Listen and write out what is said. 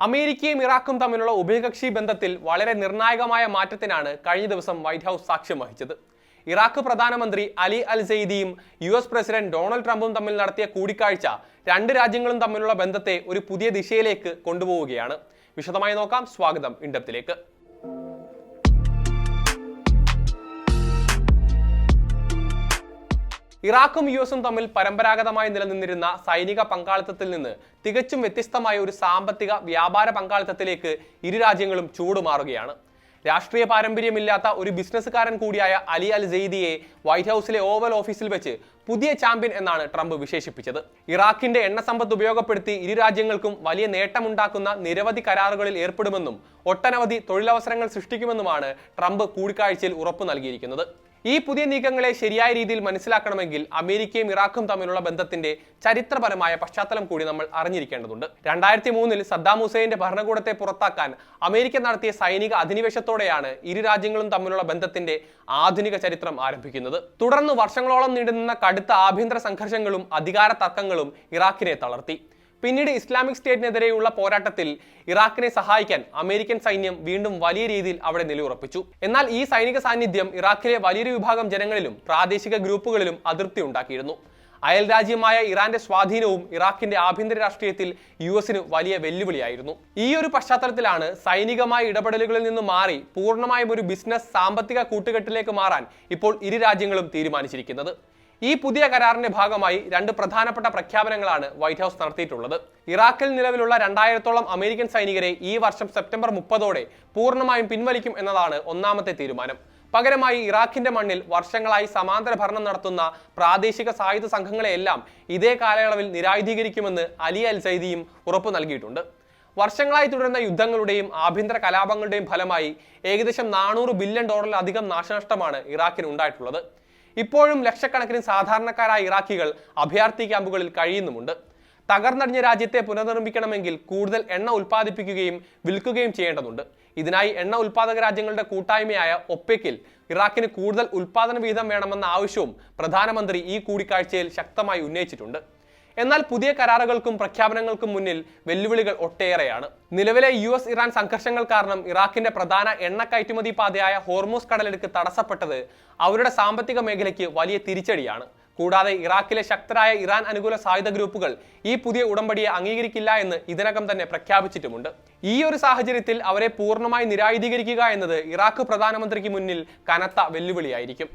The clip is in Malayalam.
അമേരിക്കയും ഇറാഖും തമ്മിലുള്ള ഉഭയകക്ഷി ബന്ധത്തിൽ വളരെ നിർണായകമായ മാറ്റത്തിനാണ് കഴിഞ്ഞ ദിവസം വൈറ്റ് ഹൗസ് സാക്ഷ്യം വഹിച്ചത്. ഇറാഖ് പ്രധാനമന്ത്രി അലി അൽ സെയ്ദിയും US പ്രസിഡന്റ് ഡൊണാൾഡ് ട്രംപും തമ്മിൽ നടത്തിയ കൂടിക്കാഴ്ച രണ്ട് രാജ്യങ്ങളും തമ്മിലുള്ള ബന്ധത്തെ ഒരു പുതിയ ദിശയിലേക്ക് കൊണ്ടുപോവുകയാണ്. വിശദമായി നോക്കാം. സ്വാഗതം ഇൻഡെപ്തിലേക്ക്. ഇറാഖും US തമ്മിൽ പരമ്പരാഗതമായി നിലനിന്നിരുന്ന സൈനിക പങ്കാളിത്തത്തിൽ നിന്ന് തികച്ചും വ്യത്യസ്തമായ ഒരു സാമ്പത്തിക വ്യാപാര പങ്കാളിത്തത്തിലേക്ക് ഇരു രാജ്യങ്ങളും ചൂടുമാറുകയാണ്. രാഷ്ട്രീയ പാരമ്പര്യമില്ലാത്ത ഒരു ബിസിനസ്സുകാരൻ കൂടിയായ അലി അൽ സെയ്ദിയെ വൈറ്റ് ഹൗസിലെ ഓവൽ ഓഫീസിൽ വെച്ച് പുതിയ ചാമ്പ്യൻ എന്നാണ് ട്രംപ് വിശേഷിപ്പിച്ചത്. ഇറാഖിന്റെ എണ്ണ സമ്പത്ത് ഉപയോഗപ്പെടുത്തി ഇരു രാജ്യങ്ങൾക്കും വലിയ നേട്ടമുണ്ടാക്കുന്ന നിരവധി കരാറുകളിൽ ഏർപ്പെടുമെന്നും ഒട്ടനവധി തൊഴിലവസരങ്ങൾ സൃഷ്ടിക്കുമെന്നുമാണ് ട്രംപ് കൂടിക്കാഴ്ചയിൽ ഉറപ്പു നൽകിയിരിക്കുന്നത്. ഈ പുതിയ നീക്കങ്ങളെ ശരിയായ രീതിയിൽ മനസ്സിലാക്കണമെങ്കിൽ അമേരിക്കയും ഇറാഖും തമ്മിലുള്ള ബന്ധത്തിന്റെ ചരിത്രപരമായ പശ്ചാത്തലം കൂടി നമ്മൾ അറിഞ്ഞിരിക്കേണ്ടതുണ്ട്. 2003 സദ്ദാം ഹുസൈന്റെ ഭരണകൂടത്തെ പുറത്താക്കാൻ അമേരിക്ക നടത്തിയ സൈനിക അധിനിവേശത്തോടെയാണ് ഇരു രാജ്യങ്ങളും തമ്മിലുള്ള ബന്ധത്തിന്റെ ആധുനിക ചരിത്രം ആരംഭിക്കുന്നത്. തുടർന്ന് വർഷങ്ങളോളം നീണ്ടുനിന്ന കടുത്ത ആഭ്യന്തര സംഘർഷങ്ങളും അധികാര തർക്കങ്ങളും ഇറാഖിനെ തളർത്തി. പിന്നീട് ഇസ്ലാമിക് സ്റ്റേറ്റിനെതിരെയുള്ള പോരാട്ടത്തിൽ ഇറാഖിനെ സഹായിക്കാൻ അമേരിക്കൻ സൈന്യം വീണ്ടും വലിയ രീതിയിൽ അവിടെ നിലയുറപ്പിച്ചു. എന്നാൽ ഈ സൈനിക സാന്നിധ്യം ഇറാഖിലെ വലിയൊരു വിഭാഗം ജനങ്ങളിലും പ്രാദേശിക ഗ്രൂപ്പുകളിലും അതൃപ്തി ഉണ്ടാക്കിയിരുന്നു. അയൽ രാജ്യമായ ഇറാന്റെ സ്വാധീനവും ഇറാഖിന്റെ ആഭ്യന്തര രാഷ്ട്രീയത്തിൽ US വലിയ വെല്ലുവിളിയായിരുന്നു. ഈ ഒരു പശ്ചാത്തലത്തിലാണ് സൈനികമായ ഇടപെടലുകളിൽ നിന്ന് മാറി പൂർണ്ണമായും ഒരു ബിസിനസ് സാമ്പത്തിക കൂട്ടുകെട്ടിലേക്ക് മാറാൻ ഇപ്പോൾ ഇരു രാജ്യങ്ങളും തീരുമാനിച്ചിരിക്കുന്നത്. ഈ പുതിയ കരാറിന്റെ ഭാഗമായി രണ്ട് പ്രധാനപ്പെട്ട പ്രഖ്യാപനങ്ങളാണ് വൈറ്റ് ഹൗസ് നടത്തിയിട്ടുള്ളത്. ഇറാഖിൽ നിലവിലുള്ള 2000-ഓളം അമേരിക്കൻ സൈനികരെ ഈ വർഷം സെപ്റ്റംബർ 30 പൂർണ്ണമായും പിൻവലിക്കും എന്നതാണ് ഒന്നാമത്തെ തീരുമാനം. പകരമായി ഇറാഖിന്റെ മണ്ണിൽ വർഷങ്ങളായി സമാന്തര ഭരണം നടത്തുന്ന പ്രാദേശിക സായുധ സംഘങ്ങളെയെല്ലാം ഇതേ കാലയളവിൽ നിരായുധീകരിക്കുമെന്ന് അലി അൽ സെയ്ദിയും ഉറപ്പു നൽകിയിട്ടുണ്ട്. വർഷങ്ങളായി തുടരുന്ന യുദ്ധങ്ങളുടെയും ആഭ്യന്തര കലാപങ്ങളുടെയും ഫലമായി ഏകദേശം $400 ബില്യൺ നാശനഷ്ടമാണ് ഇറാഖിന് ഉണ്ടായിട്ടുള്ളത്. ഇപ്പോഴും ലക്ഷക്കണക്കിന് സാധാരണക്കാരായ ഇറാഖികൾ അഭയാർത്ഥി ക്യാമ്പുകളിൽ കഴിയുന്നുമുണ്ട്. തകർന്നടിഞ്ഞ രാജ്യത്തെ പുനർനിർമ്മിക്കണമെങ്കിൽ കൂടുതൽ എണ്ണ ഉൽപ്പാദിപ്പിക്കുകയും വിൽക്കുകയും ചെയ്യേണ്ടതുണ്ട്. ഇതിനായി എണ്ണ ഉൽപ്പാദക രാജ്യങ്ങളുടെ കൂട്ടായ്മയായ ഒപ്പെക്കിൽ ഇറാഖിന് കൂടുതൽ ഉൽപ്പാദന വീതം വേണമെന്ന ആവശ്യവും പ്രധാനമന്ത്രി ഈ കൂടിക്കാഴ്ചയിൽ ശക്തമായി ഉന്നയിച്ചിട്ടുണ്ട്. എന്നാൽ പുതിയ കരാറുകൾക്കും പ്രഖ്യാപനങ്ങൾക്കും മുന്നിൽ വെല്ലുവിളികൾ ഒട്ടേറെയാണ്. നിലവിലെ US ഇറാൻ സംഘർഷങ്ങൾ കാരണം ഇറാഖിന്റെ പ്രധാന എണ്ണ കയറ്റുമതി പാതയായ ഹോർമൂസ് കടലിടുക്ക് തടസ്സപ്പെട്ടത് അവരുടെ സാമ്പത്തിക മേഖലയ്ക്ക് വലിയ തിരിച്ചടിയാണ്. കൂടാതെ ഇറാഖിലെ ശക്തരായ ഇറാൻ അനുകൂല സായുധ ഗ്രൂപ്പുകൾ ഈ പുതിയ ഉടമ്പടിയെ അംഗീകരിക്കില്ല എന്ന് ഇതിനകം തന്നെ പ്രഖ്യാപിച്ചിട്ടുമുണ്ട്. ഈ ഒരു സാഹചര്യത്തിൽ അവരെ പൂർണ്ണമായി നിരായുധീകരിക്കുക എന്നത് ഇറാഖ് പ്രധാനമന്ത്രിക്ക് മുന്നിൽ കനത്ത വെല്ലുവിളിയായിരിക്കും.